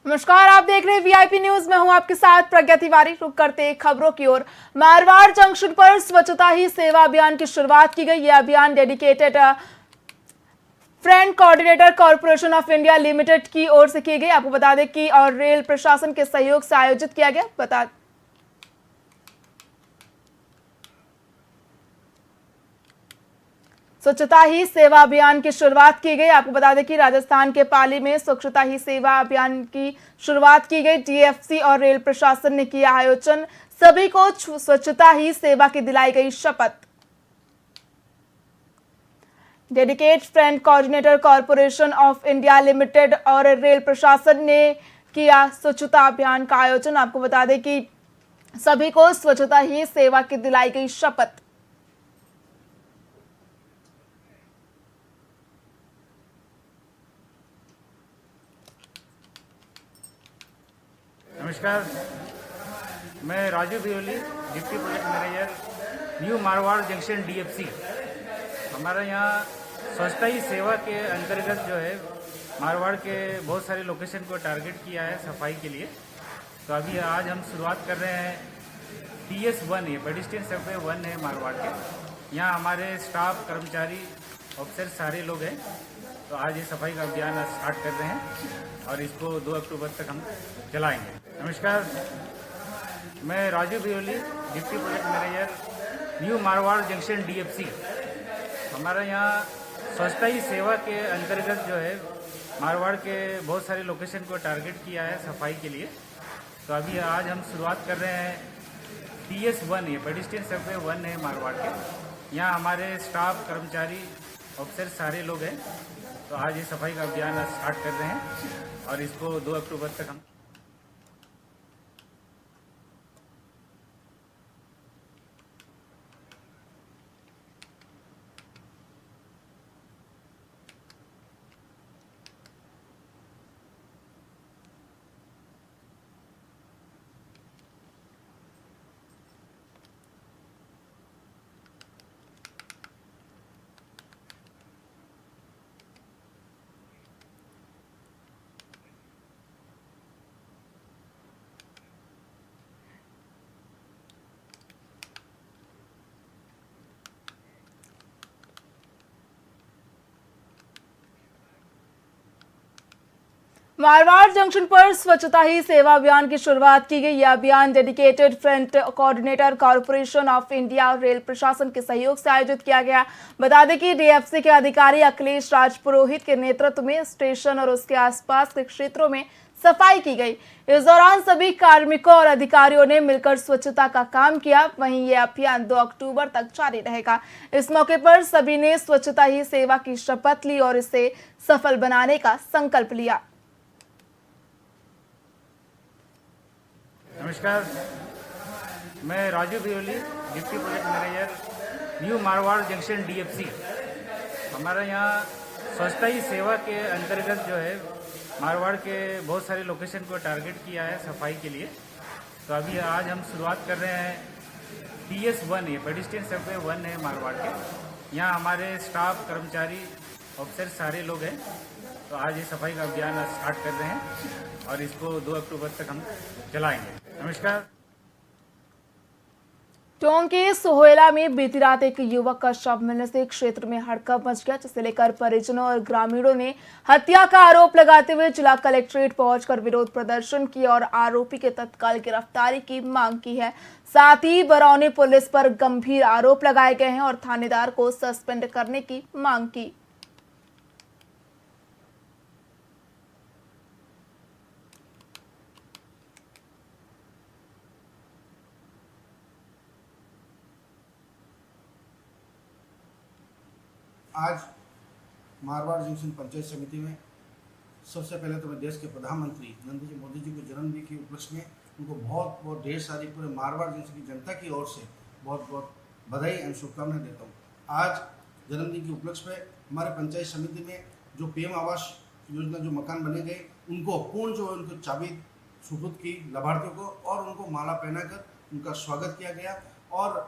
नमस्कार, आप देख रहे हैं वीआईपी न्यूज। मैं हूं आपके साथ प्रज्ञा तिवारी। रुक करते खबरों की ओर। मारवाड़ जंक्शन पर स्वच्छता ही सेवा अभियान की शुरुआत की गई। यह अभियान dedicated friend coordinator corporation of India limited की ओर से की गई। आपको बता दें कि और रेल प्रशासन के सहयोग से आयोजित किया गया। स्वच्छता ही सेवा अभियान की शुरुआत की गई। आपको बता दें कि राजस्थान के पाली में स्वच्छता ही सेवा अभियान की शुरुआत की गई। डीएफसी और रेल प्रशासन ने किया आयोजन। सभी को स्वच्छता ही सेवा की दिलाई गई शपथ। Dedicate friend coordinator corporation of India limited और रेल प्रशासन ने किया स्वच्छता अभियान का आयोजन। आपको बता दें कि सभी को स्वच्छता ही सेवा की दिलाई गई शपथ। नमस्कार, मैं Raju Beoli, deputy project manager, new Marwar junction DFC. हमारा यहाँ स्वच्छता ही सेवा के अंतर्गत जो है मारवाड़ के बहुत सारे लोकेशन को टारगेट किया है सफाई के लिए। तो अभी आज हम शुरुआत कर रहे हैं PS1, ये पेडिस्ट्रियन सर्वे 1 है मारवाड़ के। यहाँ हमारे स्टाफ, कर्मचारी, ऑफिसर सारे लोग हैं। तो आज ये सफाई का अभियान स्टार्ट कर रहे हैं और इसको 2 अक्टूबर तक हम चलाएंगे। नमस्कार, मैं Raju Beoli, deputy project manager, new Marwar junction DFC. हमारा यहाँ स्वच्छता ही सेवा के अंतर्गत जो है मारवाड़ के बहुत सारे लोकेशन को टारगेट किया है सफाई के लिए। तो अभी आज हम शुरुआत कर रहे हैं PS1, ये पेडिस्ट्रियन सर्वे 1 है मारवाड़ के। यहाँ हमारे स्टाफ, कर्मचारी, ऑफिसर सारे लोग हैं। तो आज ये सफाई का अभियान स्टार्ट कर रहे हैं और इसको 2 अक्टूबर तक हम मारवाड़ जंक्शन पर स्वच्छता ही सेवा अभियान की शुरुआत की गई। यह अभियान dedicated front coordinator corporation of India और रेल प्रशासन के सहयोग से आयोजित किया गया। बता दें कि डीएफसी के अधिकारी अखिलेश राज पुरोहित के नेतृत्व में स्टेशन और उसके आसपास के क्षेत्रों में सफाई की गई। इस दौरान सभी कार्मिकों और अधिकारियों ने मिलकर स्वच्छता का काम किया। वहीं यह अभियान 2 अक्टूबर तक जारी रहेगा। इस मौके पर सभी ने स्वच्छता ही सेवा की शपथ ली और इसे सफल बनाने का संकल्प लिया। नमस्कार, मैं Raju Beoli, deputy project manager, new Marwar junction DFC. हमारा यहाँ स्वच्छता ही सेवा के अंतर्गत जो है मारवाड़ के बहुत सारे लोकेशन को टारगेट किया है सफाई के लिए। तो अभी आज हम शुरुआत कर रहे हैं PS1, ये पेडिस्ट्रियन सर्वे 1 है मारवाड़ के। यहाँ हमारे स्टाफ, कर्मचारी, ऑफिसर सारे लोग हैं। तो आज ये सफाई का अभियान स्टार्ट कर रहे हैं और इसको 2 अक्टूबर तक हम चलाएंगे। नमस्कार। टोंक के सोहेला में बीती रात एक युवक का शव मिलने से क्षेत्र में हड़कंप मच गया, जिसे लेकर परिजनों और ग्रामीणों ने हत्या का आरोप लगाते हुए जिला कलेक्ट्रेट पहुंचकर विरोध प्रदर्शन किया और आरोपी के तत्काल गिरफ्तारी की मांग की है। साथ ही बरौनी पुलिस पर गंभीर आरोप लगाए गए हैं और थानेदार को सस्पेंड करने की मांग की। आज मारवाड़ जंक्शन पंचायत समिति में सबसे पहले तो मैं देश के प्रधानमंत्री नरेंद्र मोदी जी के जन्मदिन के उपलक्ष्य में उनको बहुत बहुत ढेर सारी पूरे मारवाड़ जंक्शन की जनता की ओर से बहुत बहुत बधाई एवं शुभकामनाएं देता हूँ। आज जन्मदिन के उपलक्ष्य में हमारे पंचायत समिति में जो PM आवास योजना जो मकान बने गए उनको पूर्ण जो उनको चाबी सुपुर्द की लाभार्थियों को और उनको माला पहनाकर उनका स्वागत किया गया। और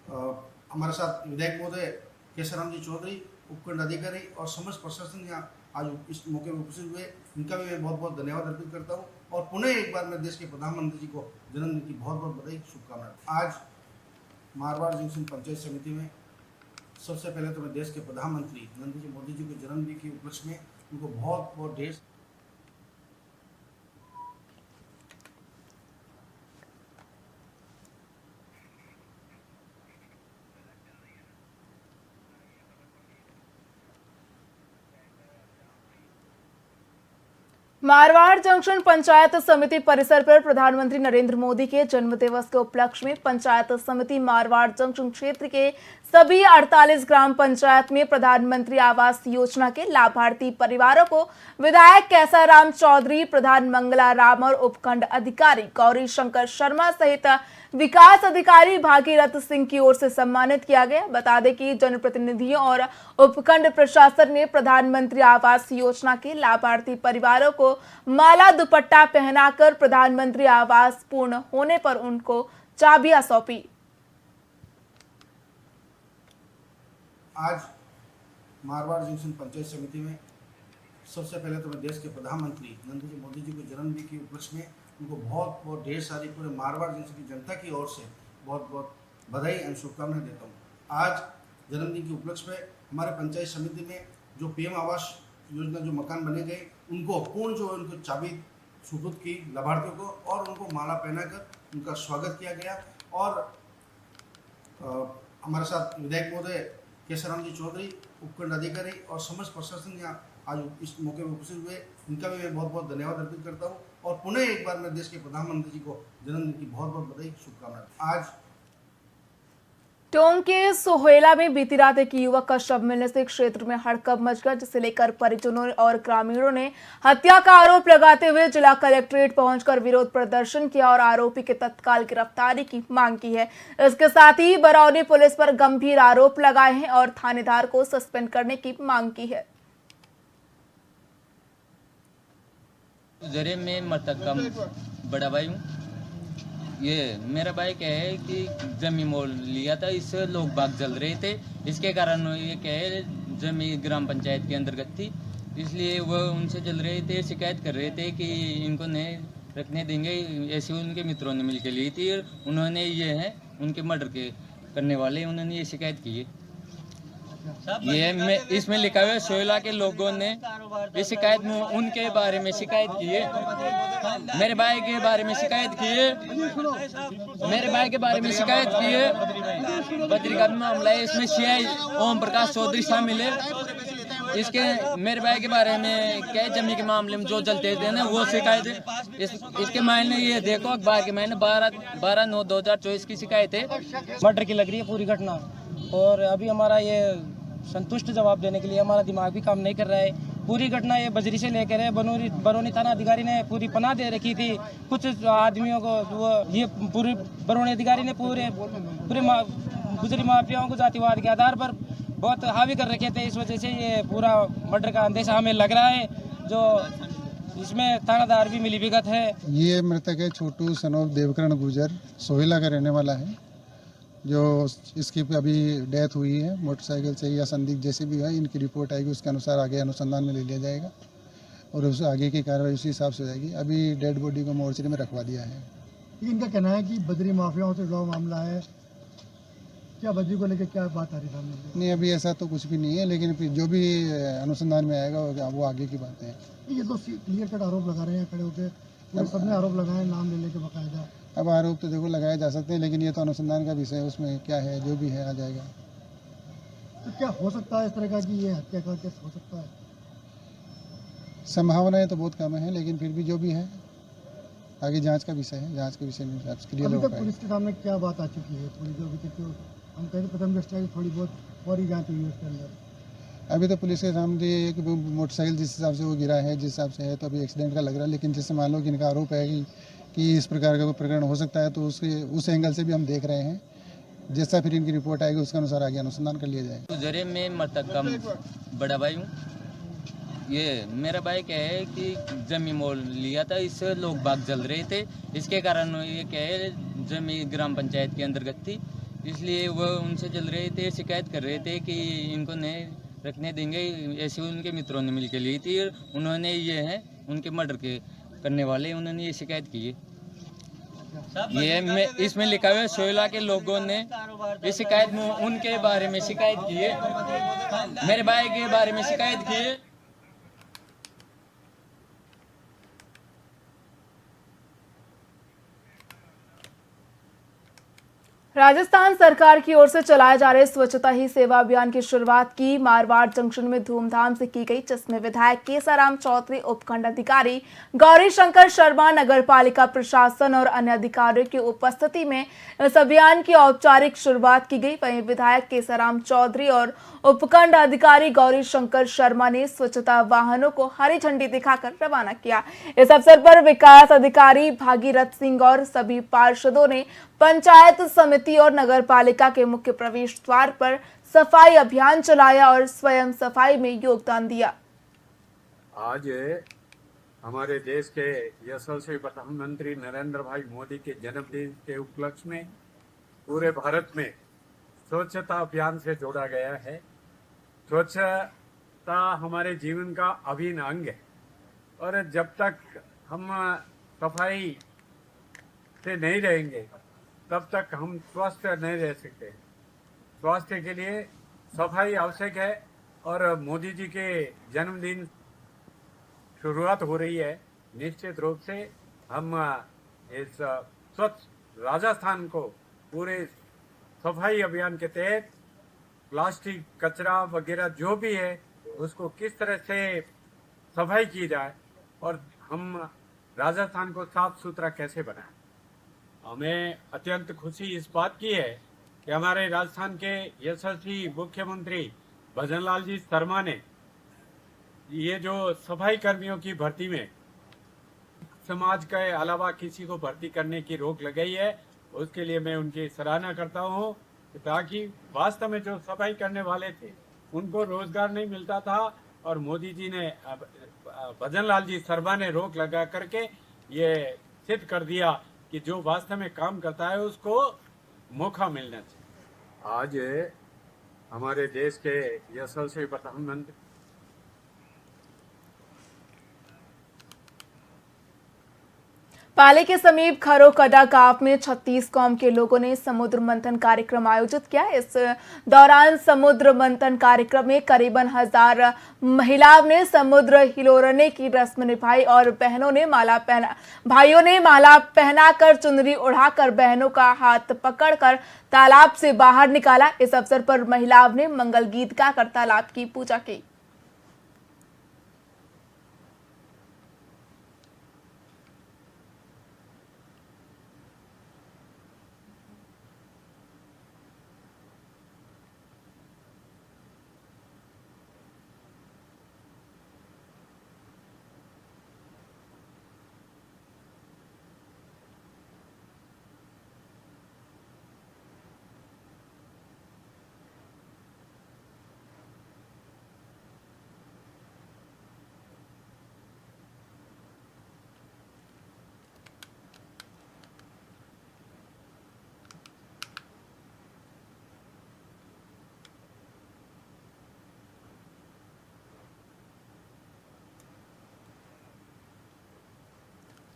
हमारे साथ विधायक महोदय केशवराम जी चौधरी, उपखंड अधिकारी और समस्त प्रशासन यहाँ आज इस मौके पर उपस्थित हुए। इनका भी मैं बहुत बहुत धन्यवाद अर्पित करता हूँ और पुनः एक बार मैं देश के प्रधानमंत्री जी को जन्मदिन की बहुत बहुत बधाई शुभकामनाएं। आज मारवाड़ जंक्शन पंचायत समिति में सबसे पहले तो मैं देश के प्रधानमंत्री नरेंद्र जी मोदी जी के जन्मदिन के उपलक्ष्य में उनको बहुत बहुत ढेर मारवाड़ जंक्शन पंचायत समिति परिसर पर प्रधानमंत्री नरेंद्र मोदी के जन्मदिवस के उपलक्ष्य में पंचायत समिति मारवाड़ जंक्शन क्षेत्र के सभी 48 ग्राम पंचायत में प्रधानमंत्री आवास योजना के लाभार्थी परिवारों को विधायक कैसाराम चौधरी, प्रधान मंगला राम और उपखंड अधिकारी गौरी शंकर शर्मा सहित विकास अधिकारी भागीरथ सिंह की ओर से सम्मानित किया गया। बता दें कि जनप्रतिनिधियों और उपखंड प्रशासन ने प्रधानमंत्री आवास योजना के लाभार्थी परिवारों को माला दुपट्टा पहनाकर प्रधानमंत्री आवास पूर्ण होने पर उनको चाबियां सौंपी। आज मारवाड़ जंक्शन पंचायत समिति में सबसे पहले तो मैं देश के प्रधानमंत्री नरेंद्र जी मोदी जी के जन्मदिन के उपलक्ष्य में उनको बहुत बहुत ढेर सारी पूरे मारवाड़ जंक्शन की जनता की ओर से बहुत बहुत बधाई एवं शुभकामनाएं देता हूँ। आज जन्मदिन के उपलक्ष्य में हमारे पंचायत समिति में जो पीएम आवास योजना जो मकान बने गए उनको पूर्ण जो उनको चाबी सुपुर्द की लाभार्थियों को और उनको माला पहनाकर उनका स्वागत किया गया। और हमारे साथ विधायक महोदय कैसाराम जी चौधरी, उपखंड अधिकारी और समस्त प्रशासन यहाँ आज इस मौके पर उपस्थित हुए, इनका भी मैं बहुत बहुत धन्यवाद अर्पित करता हूँ और पुनः एक बार मैं देश के प्रधानमंत्री जी को जन्मदिन की बहुत बहुत बधाई शुभकामनाएं। आज टोंक के सोहेला में बीती रात एक युवक का शव मिलने से क्षेत्र में हड़कंप मच गया, जिसे लेकर परिजनों और ग्रामीणों ने हत्या का आरोप लगाते हुए जिला कलेक्ट्रेट पहुंचकर विरोध प्रदर्शन किया और आरोपी के तत्काल गिरफ्तारी की मांग की है। इसके साथ ही बरौनी पुलिस पर गंभीर आरोप लगाए हैं और थानेदार को सस्पेंड करने की मांग की है। जरे मैं मृतक का बड़ा भाई हूँ। ये मेरा भाई क्या है कि जमीन मोल लिया था, इससे लोग बाग जल रहे थे, इसके कारण ये क्या है जमीन ग्राम पंचायत के अंतर्गत थी, इसलिए वो उनसे जल रहे थे, शिकायत कर रहे थे कि इनको नहीं रखने देंगे। ऐसे उनके मित्रों ने मिलकर ली थी, उन्होंने ये है उनके मर्डर के करने वाले उन्होंने ये शिकायत की है। ये इसमें लिखा हुआ है सोहेला के लोगों ने इस शिकायत में उनके बारे में शिकायत की है, मेरे भाई के बारे में शिकायत की है, मेरे भाई के बारे में शिकायत की है। पत्रिका में मामला है, इसमें सीआई ओम प्रकाश चौधरी शामिल है। इसके मेरे भाई के बारे में क्या है, जमीन के मामले में जो जलते थे ना वो शिकायत है। इसके मायने ये देखो अखबार के मायने 12/9/2024 की शिकायत है। मर्डर की लग रही है पूरी घटना, और अभी हमारा ये संतुष्ट जवाब देने के लिए हमारा दिमाग भी काम नहीं कर रहा है। पूरी घटना ये बजरी से लेकर है, बरौनी थाना अधिकारी ने पूरी पनाह दे रखी थी कुछ आदमियों को, वो ये पूरे बरौनी अधिकारी ने पूरे गुजरी माफियाओं को जातिवाद के आधार पर बहुत हावी कर रखे थे। इस वजह से ये पूरा मर्डर का अंदेशा हमें लग रहा है, जो इसमें थानादार भी मिली भगत है। ये मृतक है छोटू सनोफ देवकरण गुजर, सोहेला का रहने वाला है, जो इसकी अभी डेथ हुई है मोटरसाइकिल से या संदिग्ध जैसे भी है। इनकी रिपोर्ट आएगी, उसके अनुसार आगे अनुसंधान में ले लिया जाएगा और उस आगे की कार्रवाई उसी हिसाब से जाएगी। अभी डेड बॉडी को मोर्चरी में रखवा दिया है। इनका कहना है कि बजरी माफियाओं से जुड़ा मामला है, क्या बजरी को लेकर क्या बात आ रही सामने? नहीं, अभी ऐसा तो कुछ भी नहीं है, लेकिन फिर जो भी अनुसंधान में आएगा वो आगे की बातें हैं। ये तो क्लियर कट आरोप लगा रहे हैं खड़े होकर, सबने आरोप लगाए नाम ले लेके बकायदा। अब आरोप तो देखो लगाए जा सकते हैं, लेकिन ये तो अनुसंधान का विषय है, उसमें क्या है जो भी है आ जाएगा। तो क्या हो सकता है इस तरह का कि ये हत्या का केस हो सकता है? संभावनाएं तो बहुत कम है, लेकिन फिर भी जो भी है आगे जांच का विषय है, जांच के विषय में क्लियर हो पाएगा। पुलिस के सामने क्या बात आ चुकी है? पुलिस जो अभी तक हम कहें प्रथम दृष्टया थोड़ी बहुत और ही जाँच हुई है उसके अंदर। अभी तो पुलिस के सामने ये है कि वो मोटरसाइकिल जिस हिसाब से वो गिरा है, जिस हिसाब से है, तो अभी एक्सीडेंट का लग रहा है। लेकिन जैसे मान लो कि इनका आरोप है कि इस प्रकार का कोई प्रकरण हो सकता है, तो उस एंगल से भी हम देख रहे हैं। जैसा फिर इनकी रिपोर्ट आएगी उसके अनुसार आगे अनुसंधान कर लिया जाएगा। जरे मैं मृतक का बड़ा भाई हूँ। ये मेरा भाई क्या है कि जमीन मोल लिया था, इससे लोग बाग जल रहे थे, इसके कारण ये क्या है जमीन ग्राम पंचायत के अंतर्गत थी, इसलिए वो उनसे जल रहे थे, शिकायत कर रहे थे कि इनको नहीं रखने देंगे। ऐसे उनके मित्रों ने मिलकर ली थी, उन्होंने ये है उनके मर्डर के करने वाले उन्होंने ये शिकायत की है। ये इसमें लिखा हुआ है सोयला के लोगों ने इस शिकायत में उनके बारे में शिकायत की है, मेरे भाई के बारे में शिकायत की है। राजस्थान सरकार की ओर से चलाए जा रहे स्वच्छता ही सेवा अभियान की शुरुआत की मारवाड़ जंक्शन में धूमधाम से की गई, जिसमें विधायक केसाराम चौधरी, उपखंड अधिकारी गौरी शंकर शर्मा, नगर पालिका प्रशासन और अन्य अधिकारियों की उपस्थिति में इस अभियान की औपचारिक शुरुआत की गई। वहीं विधायक केसाराम चौधरी और उपखंड अधिकारी गौरी शंकर शर्मा ने स्वच्छता वाहनों को हरी झंडी दिखाकर रवाना किया। इस अवसर पर विकास अधिकारी भागीरथ सिंह और सभी पार्षदों ने पंचायत समिति और नगर पालिका के मुख्य प्रवेश द्वार पर सफाई अभियान चलाया और स्वयं सफाई में योगदान दिया। आज हमारे देश के यशस्वी प्रधानमंत्री नरेंद्र भाई मोदी के जन्मदिन के उपलक्ष्य में पूरे भारत में स्वच्छता अभियान से जोड़ा गया है। स्वच्छता हमारे जीवन का अभिन्न अंग है और जब तक हम सफाई से नहीं रहेंगे तब तक हम स्वस्थ नहीं रह सकते। स्वास्थ्य के लिए सफाई आवश्यक है और मोदी जी के जन्मदिन शुरुआत हो रही है। निश्चित रूप से हम इस स्वच्छ राजस्थान को पूरे सफाई अभियान के तहत प्लास्टिक कचरा वगैरह जो भी है उसको किस तरह से सफाई की जाए और हम राजस्थान को साफ सुथरा कैसे बनाएं। हमें अत्यंत खुशी इस बात की है कि हमारे राजस्थान के यशस्वी मुख्यमंत्री भजनलाल जी शर्मा ने ये जो सफाई कर्मियों की भर्ती में समाज के अलावा किसी को भर्ती करने की रोक लगाई है, उसके लिए मैं उनकी सराहना करता हूँ, ताकि वास्तव में जो सफाई करने वाले थे उनको रोजगार नहीं मिलता था और मोदी जी ने भजनलाल जी शर्मा ने रोक लगा करके ये सिद्ध कर दिया कि जो वास्तव में काम करता है उसको मौका मिलना चाहिए। आज हमारे देश के यशस्वी प्रधानमंत्री पाले के समीप खरोकड़ा गांव में 36 कौम के लोगों ने समुद्र मंथन कार्यक्रम आयोजित किया। इस दौरान समुद्र मंथन कार्यक्रम में करीबन 1000 महिलाओं ने समुद्र हिलोरने की रस्म निभाई और भाइयों ने माला पहनाकर चुनरी उड़ाकर बहनों का हाथ पकड़कर तालाब से बाहर निकाला। इस अवसर पर महिलाओं ने मंगल गीत गाकर तालाब की पूजा की।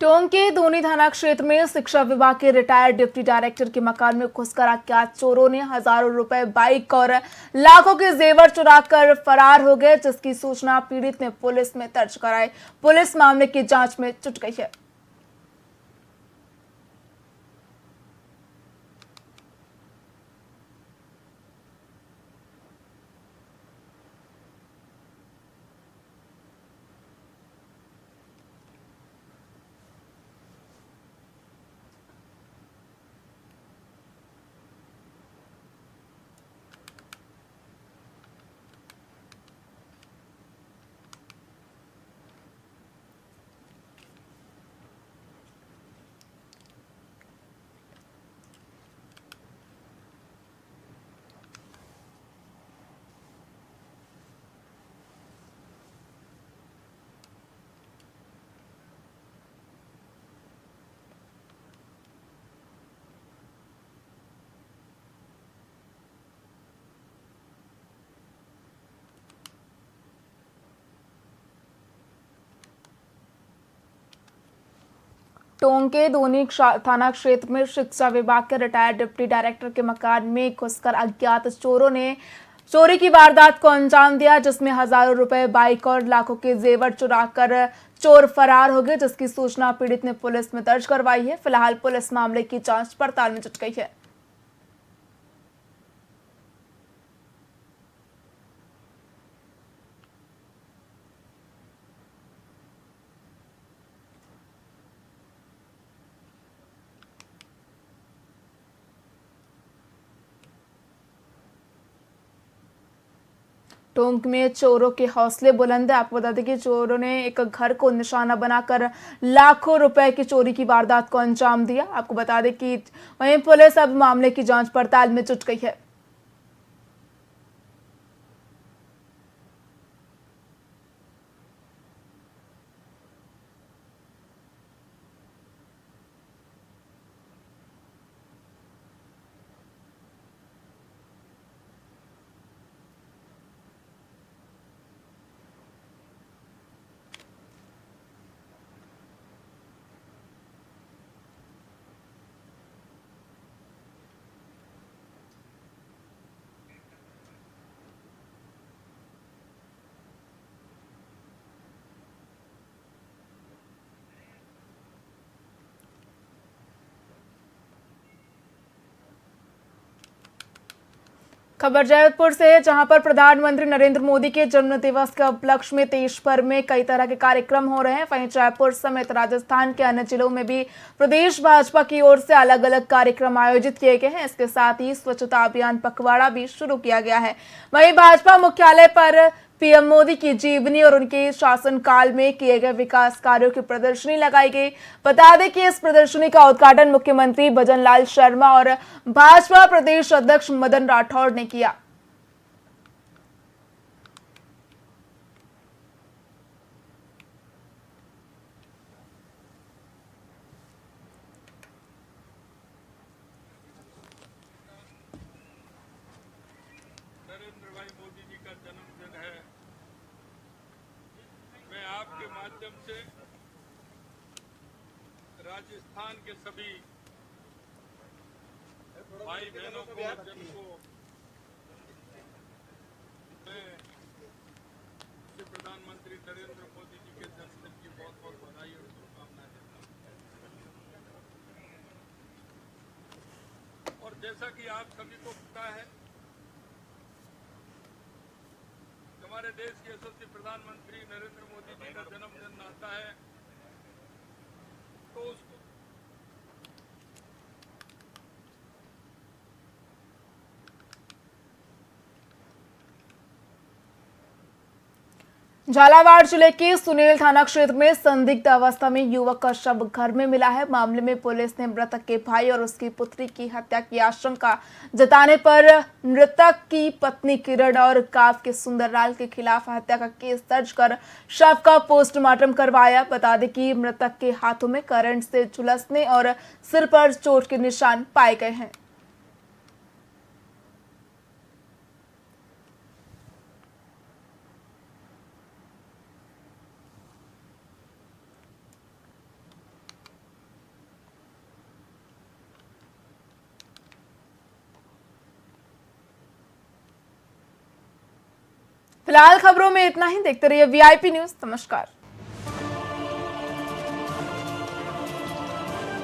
टोंक के दूनी थाना क्षेत्र में शिक्षा विभाग के रिटायर्ड डिप्टी डायरेक्टर के मकान में घुसकर अज्ञात चोरों ने हजारों रुपए, बाइक और लाखों के जेवर चुराकर फरार हो गए, जिसकी सूचना पीड़ित ने पुलिस में दर्ज कराई। पुलिस मामले की जांच में जुट गई है। टोंक के दोनी थाना क्षेत्र में शिक्षा विभाग के रिटायर्ड डिप्टी डायरेक्टर के मकान में घुसकर अज्ञात चोरों ने चोरी की वारदात को अंजाम दिया, जिसमें हजारों रुपए, बाइक और लाखों के जेवर चुराकर चोर फरार हो गए, जिसकी सूचना पीड़ित ने पुलिस में दर्ज करवाई है। फिलहाल पुलिस मामले की जांच पड़ताल में जुट गई है। टोंक में चोरों के हौसले बुलंद है। आपको बता दें कि चोरों ने एक घर को निशाना बनाकर लाखों रुपए की चोरी की वारदात को अंजाम दिया। आपको बता दें कि वहीं पुलिस अब मामले की जांच पड़ताल में जुट गई है। खबर जयपुर से है, जहां पर प्रधानमंत्री नरेंद्र मोदी के जन्म दिवस के उपलक्ष्य में देश भर में कई तरह के कार्यक्रम हो रहे हैं। वहीं जयपुर समेत राजस्थान के अन्य जिलों में भी प्रदेश भाजपा की ओर से अलग अलग कार्यक्रम आयोजित किए गए हैं। इसके साथ ही स्वच्छता अभियान पखवाड़ा भी शुरू किया गया है। वहीं भाजपा मुख्यालय पर पीएम मोदी की जीवनी और उनके शासनकाल में किए गए विकास कार्यों की प्रदर्शनी लगाई गई। बता दें कि इस प्रदर्शनी का उद्घाटन मुख्यमंत्री भजन लाल शर्मा और भाजपा प्रदेश अध्यक्ष मदन राठौड़ ने किया। नरेंद्र भाई मोदी जी का जन्मदिन है। मैं आपके माध्यम से राजस्थान के सभी भाई बहनों को, जन को मैं प्रधानमंत्री नरेंद्र मोदी जी के जन्मदिन की बहुत बहुत बधाई और शुभकामनाएं देता हूं। और जैसा कि आप सभी को पता है, हमारे देश के यशस्वी प्रधानमंत्री नरेंद्र मोदी जी का जन्मदिन आता है तो उसको झालावाड़ जिले के सुनील थाना क्षेत्र में संदिग्ध अवस्था में युवक का शव घर में मिला है। मामले में पुलिस ने मृतक के भाई और उसकी पुत्री की हत्या की आशंका जताने पर मृतक की पत्नी किरण और काफ के सुंदरलाल के खिलाफ हत्या का केस दर्ज कर शव का पोस्टमार्टम करवाया। बता दें कि मृतक के हाथों में करंट से झुलसने और सिर पर चोट के निशान पाए गए हैं। फिलहाल खबरों में इतना ही। देखते रहिए वीआईपी न्यूज। नमस्कार।